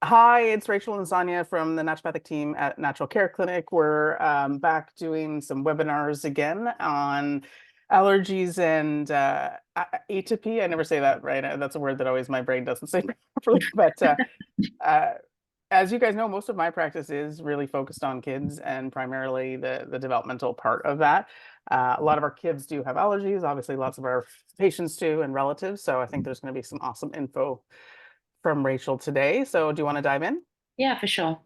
Hi, it's Rachel and Sonia from the Naturopathic team at Natural Care Clinic. We're back doing some webinars again on allergies and atopy. I never say that right. That's a word that always my brain doesn't say properly. But uh, as you guys know, most of my practice is really focused on kids and primarily the developmental part of that. A lot of our kids do have allergies. Obviously, lots of our patients do and relatives. So I think there's going to be some awesome info from Rachel today. So do you want to dive in? Yeah, for sure.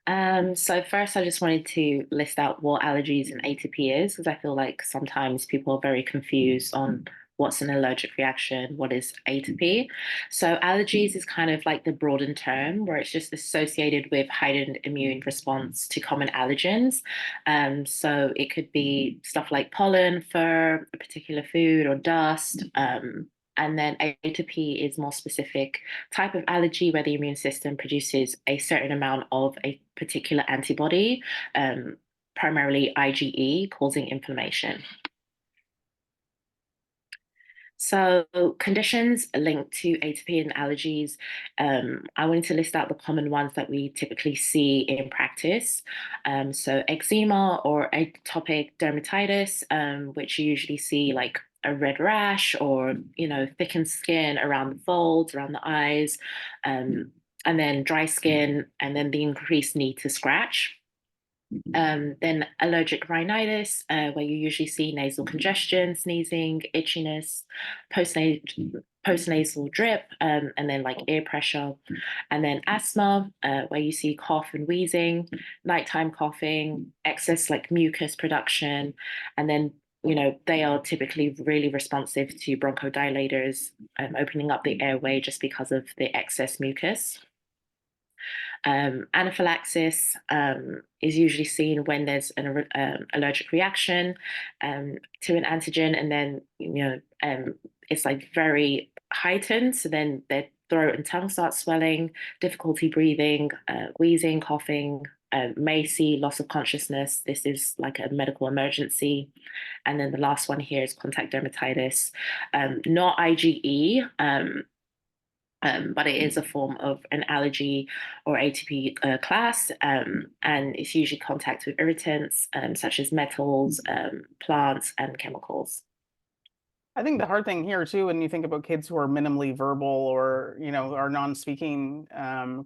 So first, I just wanted to list out what allergies and atopy is, because I feel like sometimes people are very confused on what's an allergic reaction, what is atopy. So allergies is kind of like the broadened term where it's just associated with heightened immune response to common allergens. So it could be stuff like pollen, fur, a particular food, or dust. And then atopy is more specific type of allergy where the immune system produces a certain amount of a particular antibody, um, primarily IgE, causing inflammation. So, conditions linked to atopy and allergies. I wanted to list out the common ones that we typically see in practice. So, eczema or atopic dermatitis, which you usually see like a red rash or thickened skin around the folds, around the eyes, and then dry skin, and then the increased need to scratch. Then allergic rhinitis, where you usually see nasal congestion, sneezing, itchiness, postnasal drip, and then like ear pressure. And then asthma, where you see cough and wheezing, nighttime coughing, excess like mucus production. And then, they are typically really responsive to bronchodilators, opening up the airway just because of the excess mucus. Anaphylaxis is usually seen when there's an allergic reaction to an antigen, and then it's like very heightened. So then their throat and tongue start swelling, difficulty breathing, wheezing, coughing. May see loss of consciousness. This is like a medical emergency. And then the last one here is contact dermatitis, not IgE. But it is a form of an allergy or ATP class, and it's usually contact with irritants such as metals, plants, and chemicals. I think the hard thing here too, when you think about kids who are minimally verbal or, are non-speaking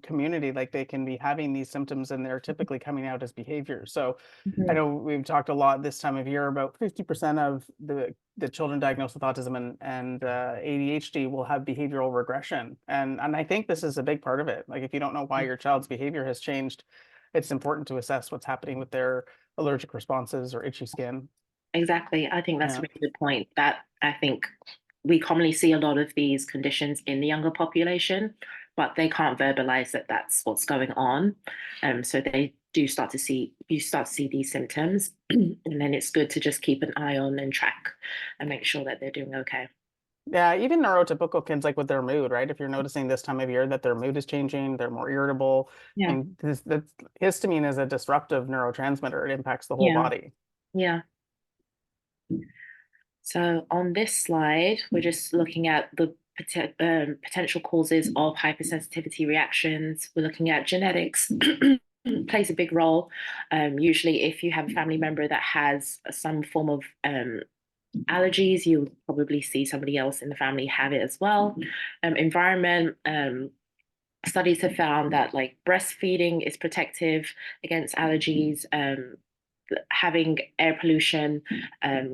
community, like they can be having these symptoms and they're typically coming out as behavior. So I Mhm. know we've talked a lot this time of year about 50% of the children diagnosed with autism and ADHD will have behavioral regression. And I think this is a big part of it. Like if you don't know why your child's behavior has changed, it's important to assess what's happening with their allergic responses or itchy skin. Exactly. I think that's a Yeah. really good point. That I think we commonly see a lot of these conditions in the younger population, but they can't verbalize that that's what's going on. So they do start to see you start to see these symptoms, and then it's good to just keep an eye on and track and make sure that they're doing okay. Yeah, even neurotypical kids, like with their mood, right? If you're noticing this time of year that their mood is changing, they're more irritable. Yeah. And this histamine is a disruptive neurotransmitter. It impacts the whole Yeah. body. Yeah. So on this slide, we're just looking at the potential causes of hypersensitivity reactions. We're looking at genetics plays a big role. Usually, if you have a family member that has some form of allergies, you'll probably see somebody else in the family have it as well. Environment. Studies have found that like breastfeeding is protective against allergies. Having air pollution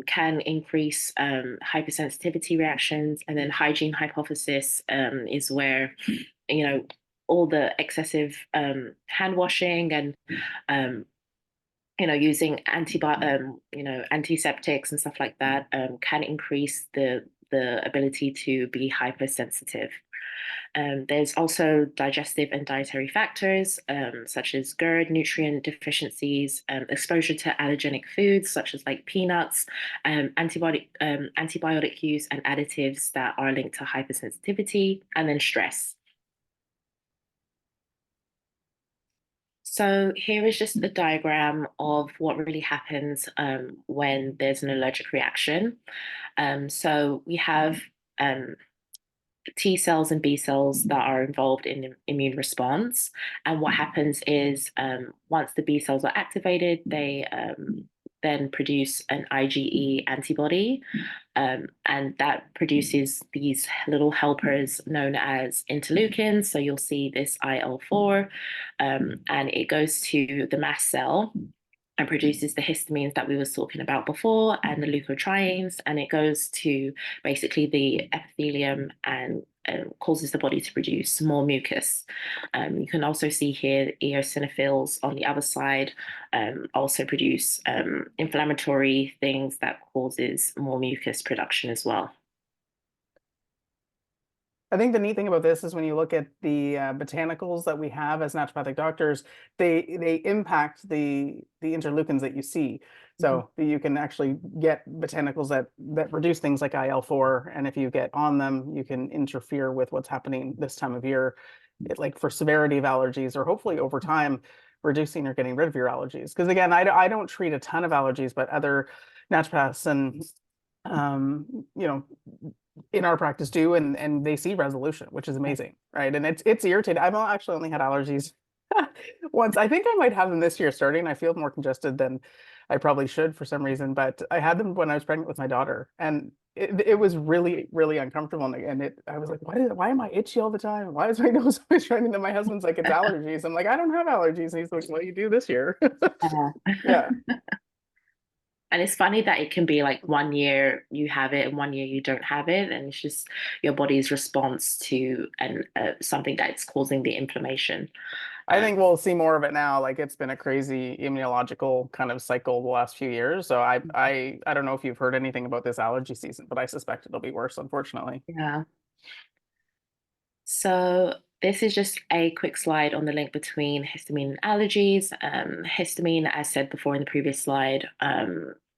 can increase hypersensitivity reactions, and then hygiene hypothesis is where you know all the excessive hand washing and um, using antiseptics and stuff like that can increase the ability to be hypersensitive. There's also digestive and dietary factors such as GERD, nutrient deficiencies, exposure to allergenic foods such as like peanuts, antibiotic use, and additives that are linked to hypersensitivity, and then stress. So here is just a diagram of what really happens when there's an allergic reaction. So we have um, T cells and B cells that are involved in the immune response. And what happens is once the B cells are activated, they then produce an IgE antibody, and that produces these little helpers known as interleukins. So you'll see this IL-4, and it goes to the mast cell and produces the histamines that we were talking about before and the leukotrienes, and it goes to basically the epithelium and causes the body to produce more mucus. You can also see here eosinophils on the other side also produce inflammatory things that causes more mucus production as well. I think the neat thing about this is when you look at the botanicals that we have as naturopathic doctors, they impact the interleukins that you see. So you can actually get botanicals that produce things like IL-4, and if you get on them, you can interfere with what's happening this time of year, like for severity of allergies, or hopefully over time reducing or getting rid of your allergies. Because again, I don't treat a ton of allergies, but other naturopaths and you know, in our practice do, and they see resolution, which is amazing, right? And it's irritating. I've actually only had allergies once. I think I might have them this year starting. I feel more congested than I probably should for some reason, but I had them when I was pregnant with my daughter, and it was really, really uncomfortable. And I was like, why am I itchy all the time? Why is my nose always running? And my husband's like, it's allergies. I'm like, I don't have allergies. And he's like, well, you do this year. Uh, Yeah. And it's funny that it can be like 1 year you have it and 1 year you don't have it, and it's just your body's response to something that's causing the inflammation. I Um, think we'll see more of it now. Like it's been a crazy immunological kind of cycle the last few years. So I don't know if you've heard anything about this allergy season, but I suspect it'll be worse, unfortunately. yeah. So this is just a quick slide on the link between histamine and allergies. Histamine, as said before in the previous slide,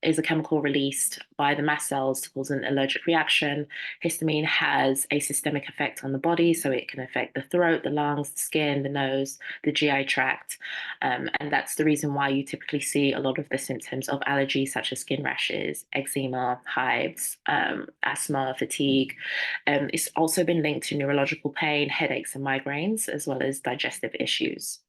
is a chemical released by the mast cells to cause an allergic reaction. Histamine has a systemic effect on the body, so it can affect the throat, the lungs, the skin, the nose, the GI tract. And that's the reason why you typically see a lot of the symptoms of allergies, such as skin rashes, eczema, hives, asthma, fatigue. It's also been linked to neurological pain, headaches, and migraines, as well as digestive issues.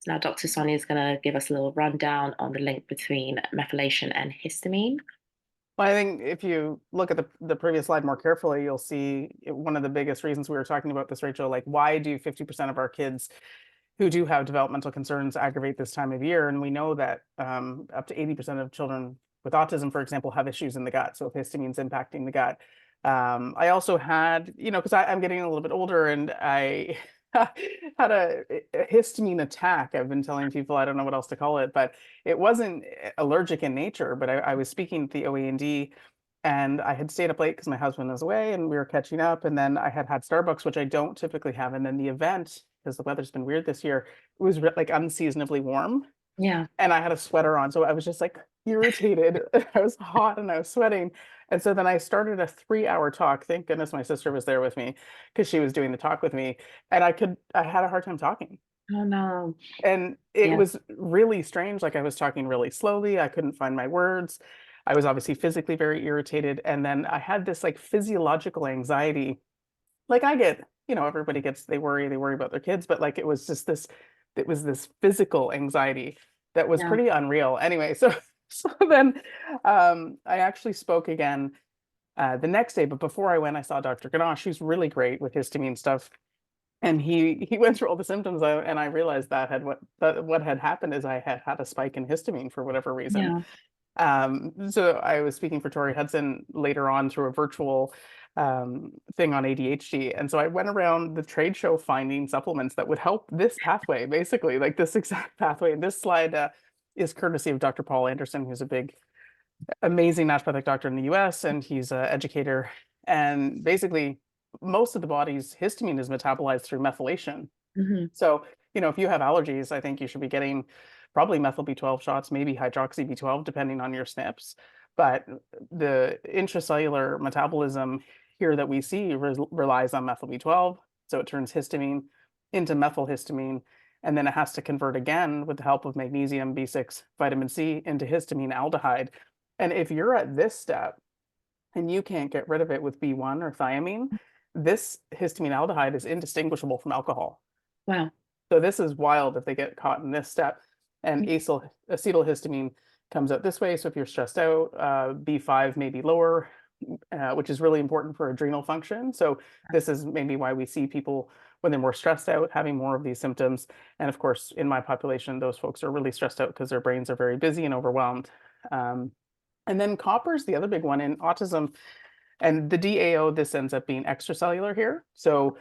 So now Dr. Sonia is going to give us a little rundown on the link between methylation and histamine. Well, I think if you look at the previous slide more carefully, you'll see one of the biggest reasons we were talking about this, Rachel, like why do 50% of our kids who do have developmental concerns aggravate this time of year? And we know that up to 80% of children with autism, for example, have issues in the gut. So if histamine's impacting the gut. I also had, because I'm getting a little bit older and I had a histamine attack. I've been telling people, I don't know what else to call it, but it wasn't allergic in nature. But I was speaking at the OAND and I had stayed up late because my husband was away and we were catching up. And then I had Starbucks, which I don't typically have. And then the event, because the weather's been weird this year, it was like unseasonably warm Yeah. and I had a sweater on. So I was just like irritated. I was hot and I was sweating. And so then I started a 3 hour talk. Thank goodness my sister was there with me because she was doing the talk with me. And I had a hard time talking. Oh no. And it Yeah. was really strange. Like I was talking really slowly. I couldn't find my words. I was obviously physically very irritated. And then I had this like physiological anxiety. Like I get, everybody gets, they worry about their kids, but like it was this physical anxiety that was Yeah. pretty unreal. Anyway, so then I actually spoke again the next day, but before I went, I saw Dr. Ganache, who's really great with histamine stuff. And he went through all the symptoms, and I realized what had happened is I had had a spike in histamine for whatever reason. Yeah. So I was speaking for Tori Hudson later on through a virtual thing on ADHD. And so I went around the trade show finding supplements that would help this pathway, basically, like this exact pathway. And this slide is courtesy of Dr. Paul Anderson, who's a big, amazing naturopathic doctor in the US, and he's an educator. And basically, most of the body's histamine is metabolized through methylation. Hmm. So, if you have allergies, I think you should be getting probably methyl B12 shots, maybe hydroxy B12, depending on your SNPs. But the intracellular metabolism here that we see relies on methyl B12. So it turns histamine into methylhistamine. And then it has to convert again with the help of magnesium, B6, vitamin C into histamine aldehyde. And if you're at this step, and you can't get rid of it with B1 or thiamine, this histamine aldehyde is indistinguishable from alcohol. Wow. So this is wild if they get caught in this step. And acetylhistamine comes out this way. So if you're stressed out, B5 may be lower, which is really important for adrenal function. So this is maybe why we see people when they're more stressed out having more of these symptoms. And of course, in my population, those folks are really stressed out because their brains are very busy and overwhelmed. And then copper is the other big one in autism. And the DAO, this ends up being extracellular here. So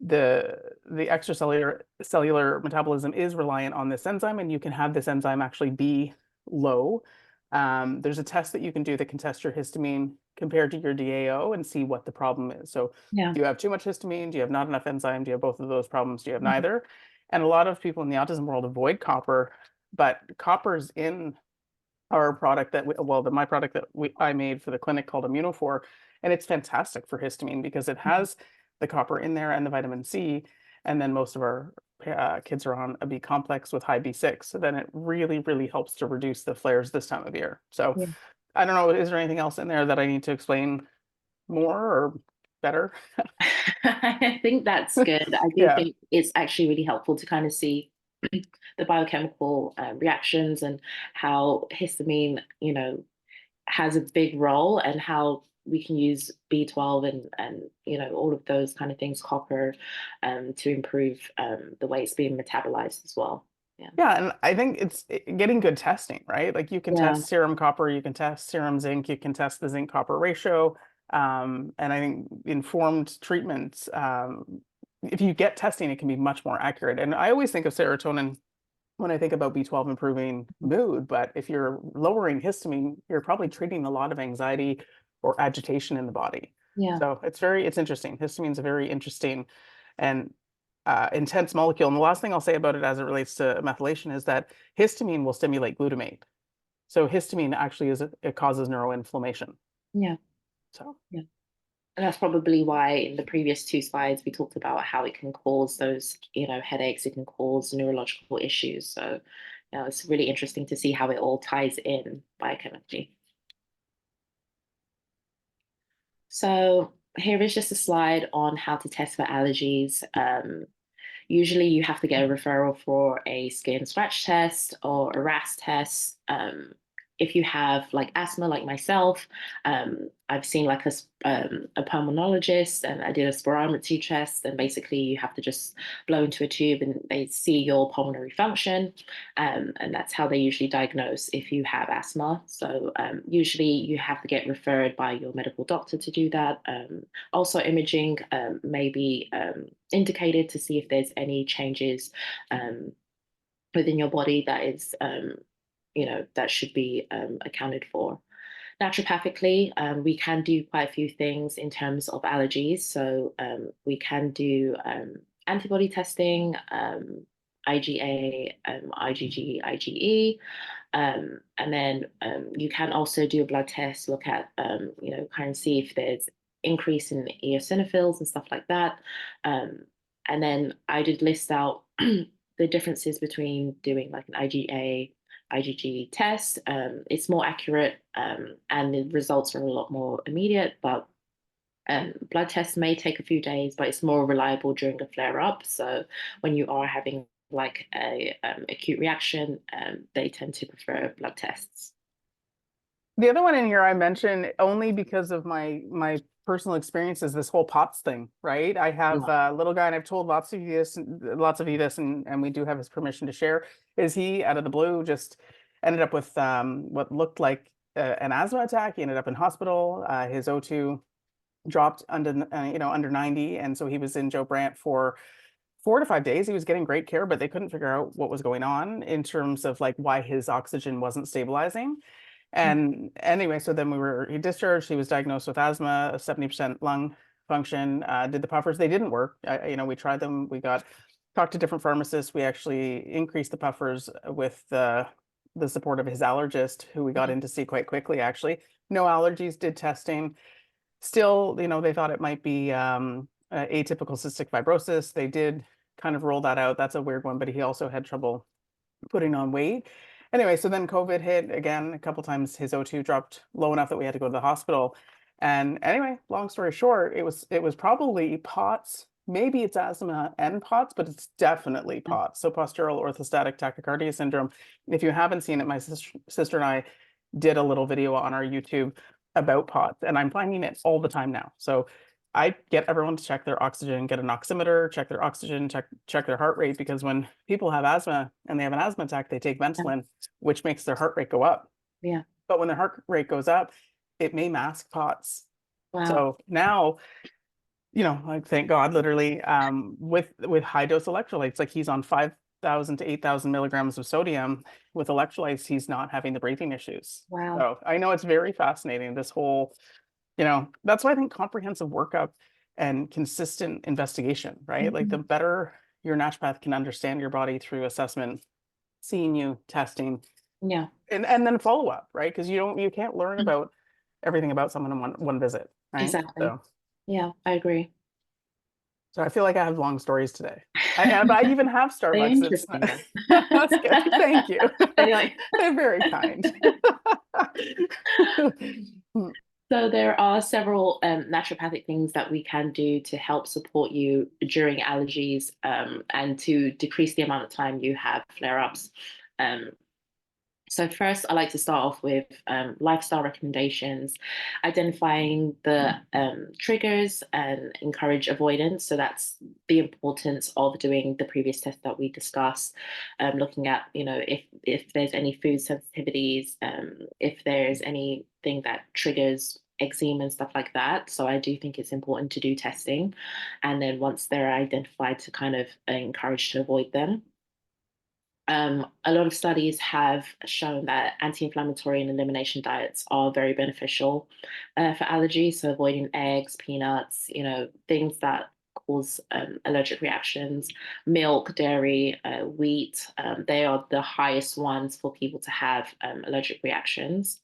the extracellular metabolism is reliant on this enzyme, and you can have this enzyme actually be low. There's a test that you can do that can test your histamine compared to your DAO and see what the problem is. So Yeah. do you have too much histamine? Do you have not enough enzyme? Do you have both of those problems? Do you have Mhm. neither? And a lot of people in the autism world avoid copper, but copper's in our product that my product that I made for the clinic called Immunophore, and it's fantastic for histamine because it has the copper in there and the vitamin C, and then most of our kids are on a B complex with high B6, so then it really, really helps to reduce the flares this time of year. So Yeah. I don't know, is there anything else in there that I need to explain more or better? I think that's good. I do Yeah. think it's actually really helpful to kind of see the biochemical reactions and how histamine, has a big role, and how we can use B12 and all of those kind of things, copper, to improve the way it's being metabolized as well. Yeah. Yeah, and I think it's getting good testing, right? Like you can Yeah. test serum copper, you can test serum zinc, you can test the zinc copper ratio. And I think informed treatments, if you get testing, it can be much more accurate. And I always think of serotonin when I think about B12 improving mood, but if you're lowering histamine, you're probably treating a lot of anxiety or agitation in the body. Yeah. So it's interesting. Histamine is a very interesting and intense molecule. And the last thing I'll say about it as it relates to methylation is that histamine will stimulate glutamate. So histamine actually it causes neuroinflammation. Yeah. So Yeah. And that's probably why in the previous two slides we talked about how it can cause those, headaches, it can cause neurological issues. So, it's really interesting to see how it all ties in biochemically. So here is just a slide on how to test for allergies. Usually you have to get a referral for a skin scratch test or a RAS test. If you have like asthma, like myself, I've seen like a pulmonologist, and I did a spirometry test, and basically you have to just blow into a tube and they see your pulmonary function, and that's how they usually diagnose if you have asthma. So usually you have to get referred by your medical doctor to do that. Also, imaging may be indicated to see if there's any changes within your body that is, that should be accounted for. Naturopathically, we can do quite a few things in terms of allergies. So we can do antibody testing, IgA, IgG, IgE. And then you can also do a blood test, look at, kind of see if there's increase in eosinophils and stuff like that. And then I did list out the differences between doing like an IgA, IgG test. It's more accurate, and the results are a lot more immediate, but blood tests may take a few days, but it's more reliable during a flare up. So when you are having like a acute reaction, they tend to prefer blood tests. the other one in here I mentioned only because of my personal experiences, this whole POTS thing, right? I have Yeah. a little guy, and I've told lots of you this, and we do have his permission to share. Is he out of the blue just ended up with what looked like an asthma attack? He ended up in hospital. His O2 dropped under 90, and so he was in Joe Brant for 4 to 5 days. He was getting great care, but they couldn't figure out what was going on in terms of like why his oxygen wasn't stabilizing. And anyway, so then he discharged, he was diagnosed with asthma, a 70% lung function, did the puffers. They didn't work. We tried them. Talked to different pharmacists. We actually increased the puffers with the support of his allergist, who we got in to see quite quickly, actually. No allergies, did testing. Still, they thought it might be atypical cystic fibrosis. They did kind of roll that out. That's a weird one, but he also had trouble putting on weight. Anyway, so then COVID hit again. A couple times his O2 dropped low enough that we had to go to the hospital. And anyway, long story short, it was probably POTS. Maybe it's asthma and POTS, but it's definitely POTS. So postural orthostatic tachycardia syndrome. If you haven't seen it, my sister and I did a little video on our YouTube about POTS, and I'm finding it all the time now. So I get everyone to check their oxygen, get an oximeter, check their oxygen, check their heart rate, because when people have asthma and they have an asthma attack, they take Ventolin, which makes their heart rate go up. Yeah. But when their heart rate goes up, it may mask POTS. Wow. So now, like, thank God, literally, with high dose electrolytes, like he's on 5,000 to 8,000 milligrams of sodium with electrolytes, he's not having the breathing issues. Wow. So I know it's very fascinating, this whole, that's why I think comprehensive workup and consistent investigation, right? Like the better your naturopath can understand your body through assessment, seeing you, testing, Yeah. and then follow up, right? Because you can't learn about everything about someone in one visit, right? Exactly. Yeah, I agree. So I feel like I have long stories today. I even have Very Starbucks. It's interesting though. that's good. Thank you. Anyway. They're very kind. So there are several naturopathic things that we can do to help support you during allergies and to decrease the amount of time you have flare-ups. Um, So first, I like to start off with lifestyle recommendations, identifying the triggers and encourage avoidance. So that's the importance of doing the previous test that we discussed, looking at, if there's any food sensitivities, if there's anything that triggers eczema and stuff like that. So I do think it's important to do testing. And then once they're identified, to kind of encourage to avoid them. A lot of studies have shown that anti-inflammatory and elimination diets are very beneficial for allergies. So avoiding eggs, peanuts, things that cause allergic reactions, milk, dairy, wheat, they are the highest ones for people to have allergic reactions.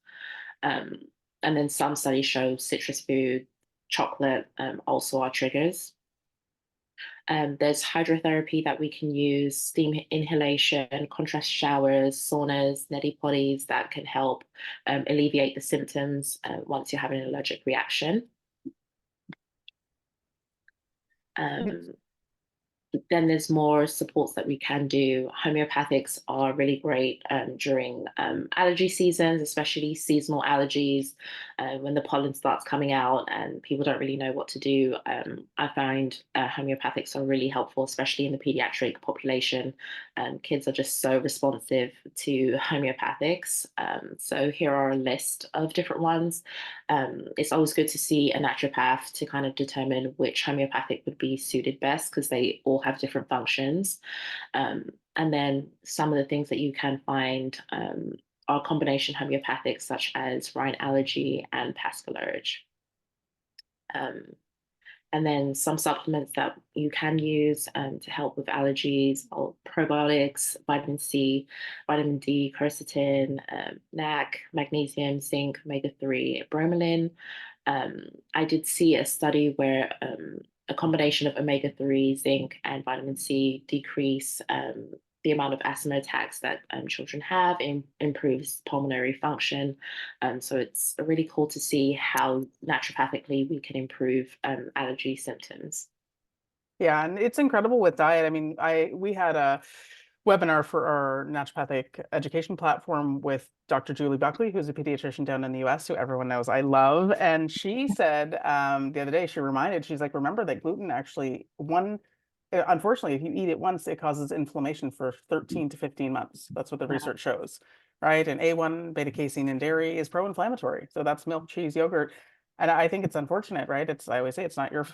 Um, and then some studies show citrus food, chocolate also are triggers. There's hydrotherapy that we can use, steam inhalation, contrast showers, saunas, neti potties that can help alleviate the symptoms once you're having an allergic reaction. Um, then there's more supports that we can do. Homeopathics are really great during allergy seasons, especially seasonal allergies, when the pollen starts coming out and people don't really know what to do. I find homeopathics are really helpful, especially in the pediatric population. Kids are just so responsive to homeopathics. So here are a list of different ones. It's always good to see a naturopath to kind of determine which homeopathic would be suited best, because they all have different functions. And then some of the things that you can find are combination homeopathics, such as Rhine Allergy and Pascalurge. And then some supplements that you can use to help with allergies are probiotics, vitamin C, vitamin D, quercetin, NAC, magnesium, zinc, omega-3, bromelain. I did see a study where a combination of omega-3, zinc, and vitamin C decrease the amount of asthma attacks that children have, improves pulmonary function. So it's really cool to see how naturopathically we can improve allergy symptoms. Yeah, and it's incredible with diet. I mean, we had a webinar for our naturopathic education platform with Dr. Julie Buckley, who's a pediatrician down in the US, who everyone knows I love. And she said the other day, she's like, remember that gluten actually, unfortunately, if you eat it once, it causes inflammation for 13 to 15 months. That's what the Wow. research shows, right? And A1 beta casein in dairy is pro-inflammatory. So that's milk, cheese, yogurt. And I think it's unfortunate, right? I always say it's not your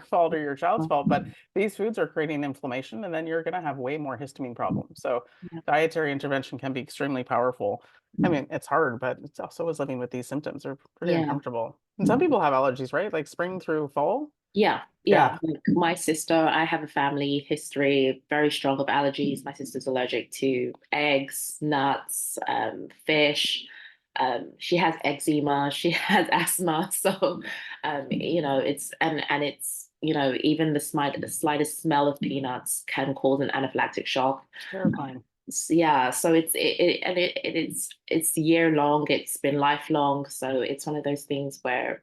fault or your child's fault, but these foods are creating inflammation, and then you're going to have way more histamine problems. So Yeah. dietary intervention can be extremely powerful. I mean, it's hard, but it's also as living with these symptoms are pretty Yeah. uncomfortable. And some people have allergies, right? Like spring through fall. Yeah, Yeah. Like my sister, I have a family history very strong of allergies. My sister's allergic to eggs, nuts, fish. She has eczema. She has asthma. So, it's even the slightest smell of peanuts can cause an anaphylactic shock. Terrifying. Yeah, so it's year long, it's been lifelong. So it's one of those things where,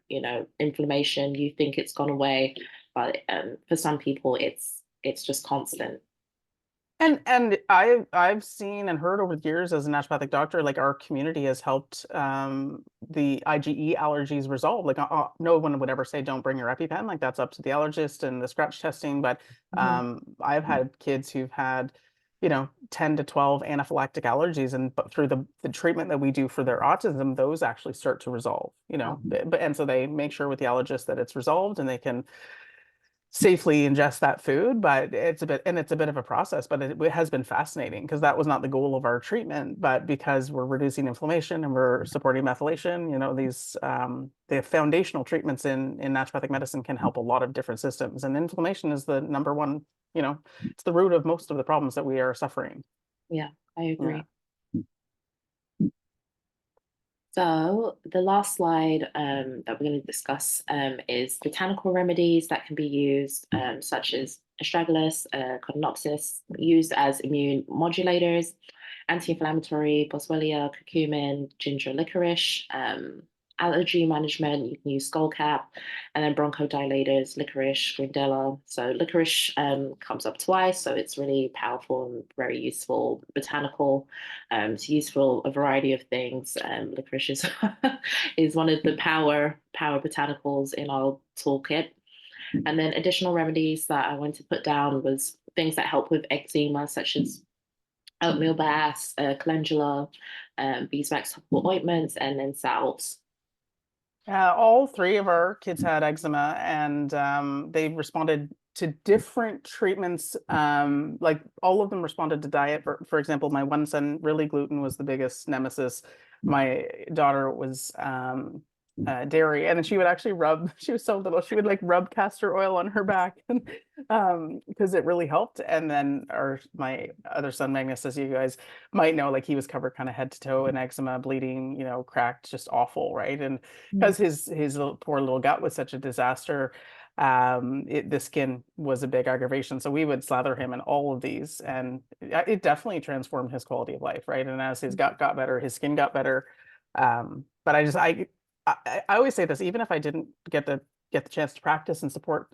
inflammation, you think it's gone away, but for some people it's just constant. And I've seen and heard over the years as a naturopathic doctor, like our community has helped the IgE allergies resolve. Like no one would ever say don't bring your EpiPen. Like that's up to the allergist and the scratch testing. But Mhm. I've had kids who've had, 10 to 12 anaphylactic allergies, and but through the treatment that we do for their autism, those actually start to resolve. Oh, But and so they make sure with the allergist that it's resolved and they can safely ingest that food, but it's a bit of a process, but it has been fascinating because that was not the goal of our treatment, but because we're reducing inflammation and we're supporting methylation, these the foundational treatments in naturopathic medicine can help a lot of different systems, and inflammation is the number one, it's the root of most of the problems that we are suffering. yeah, I Yeah. agree. So the last slide that we're going to discuss is botanical remedies that can be used, such as astragalus, Codonopsis, used as immune modulators, anti-inflammatory, boswellia, curcumin, ginger, licorice, allergy management, you can use skullcap, and then bronchodilators, licorice, grindella. So licorice comes up twice, so it's really powerful and very useful botanical. It's used for a variety of things. Licorice is, is one of the power botanicals in our toolkit. And then additional remedies that I wanted to put down was things that help with eczema, such as oatmeal baths, calendula, beeswax topical ointments, and then salves. All three of our kids had eczema, and they responded to different treatments. Like all of them responded to diet. For example, my one son, really gluten was the biggest nemesis. My daughter was dairy, and then she would actually rub. She was so little, she would like rub castor oil on her back, and because it really helped. And then my other son, Magnus, as you guys might know, like he was covered kind of head to toe in eczema, bleeding, cracked, just awful, right? And Mm. because his poor little gut was such a disaster, the skin was a big aggravation. So we would slather him in all of these, and it definitely transformed his quality of life, right? And as his gut got better, his skin got better. But I always say this, even if I didn't get the chance to practice and support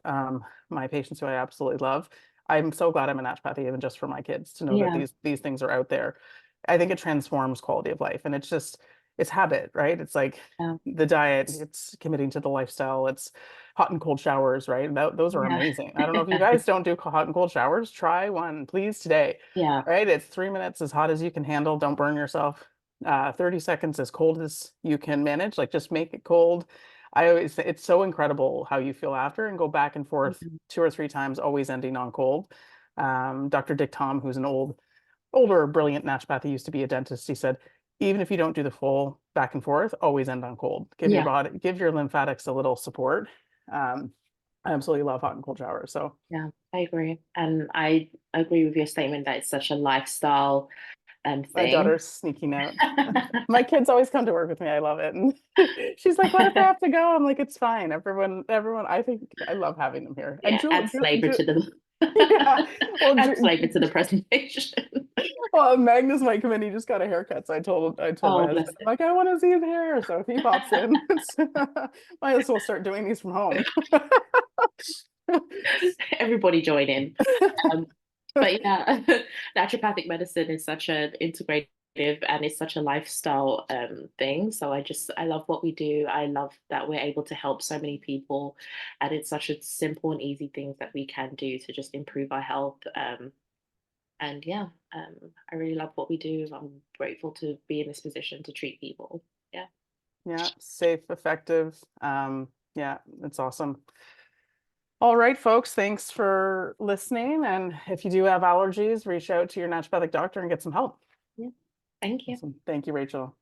my patients who I absolutely love, I'm so glad I'm a naturopathy, even just for my kids, to know that Yeah, these things are out there. I think it transforms quality of life, and it's habit, right? It's like yeah, the diet, it's committing to the lifestyle, it's hot and cold showers, right? Those are yeah, amazing. I don't know if you guys don't do hot and cold showers. Try one, please, today. yeah, Right? It's 3 minutes as hot as you can handle. Don't burn yourself. 30 seconds as cold as you can manage. Like just make it cold. I always it's so incredible how you feel after, and go back and forth mhm. 2 or 3 times, always ending on cold. Dr. Dick Tom, who's an older, brilliant naturopath, he used to be a dentist. He said, even if you don't do the full back and forth, always end on cold. Yeah, Give your lymphatics a little support. I absolutely love hot and cold showers. So yeah. I agree, and I agree with your statement that it's such a lifestyle my thing. daughter's sneaking out. My kids always come to work with me. I love it. And she's like, "What if I have to go?" I'm like, "It's fine. Everyone. I think I love having them here." And Yeah, adds flavor to the yeah. Well, adds flavor to the presentation. well, Magnus might come in. He just got a haircut, so I told my Oh, bless husband, I'm it. like, I want to see his hair. So if he pops in, might as well start doing these from home. Everybody join in. Um, but yeah, naturopathic medicine is such an integrative and it's such a lifestyle thing. So I love what we do. I love that we're able to help so many people, and it's such a simple and easy things that we can do to just improve our health. And yeah, I really love what we do. I'm grateful to be in this position to treat people. Yeah. Yeah, safe, effective. Yeah, it's awesome. All right, folks, thanks for listening. And if you do have allergies, reach out to your naturopathic doctor and get some help. Yeah. Thank you. Awesome. Thank you, Rachel.